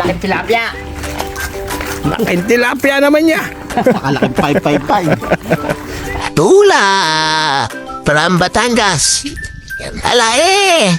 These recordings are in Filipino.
Laking tilapia. Laking tilapia naman niya. Nakalaking 555. Tula from Batangas. Ala eh!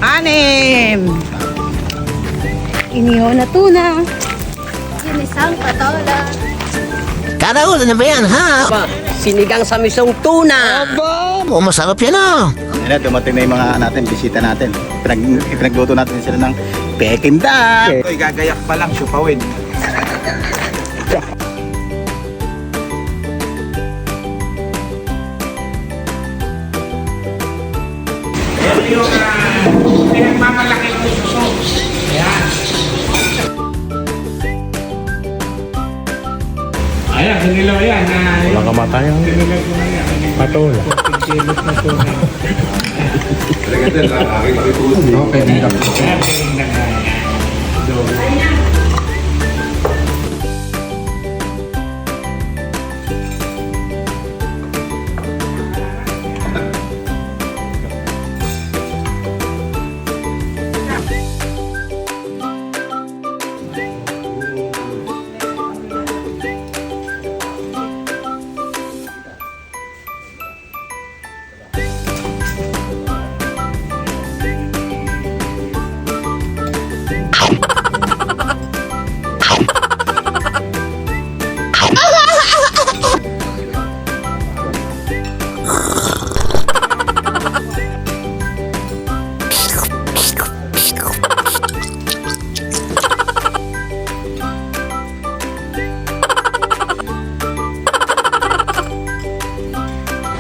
Anim. Inihaw na tuna. Ginisang patola. Karaul na ba yan, ha? Sinigang sa misong tuna. Oh, masarap yan, ah. Ayan na, dumating na yung mga natin, bisita natin. Pinagluto natin sila ng Peking duck. Ito'y gagayak pa lang, supawin. Pinagmamalaking puso. Ayan. Ayan, kinilaw yan. Walang kamatayan. Kinilaw ko na yan. Patola. 14 kilos na tuna. Okay, ayan, pinagdang na yan. Doon.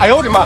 Ayaw, di ma.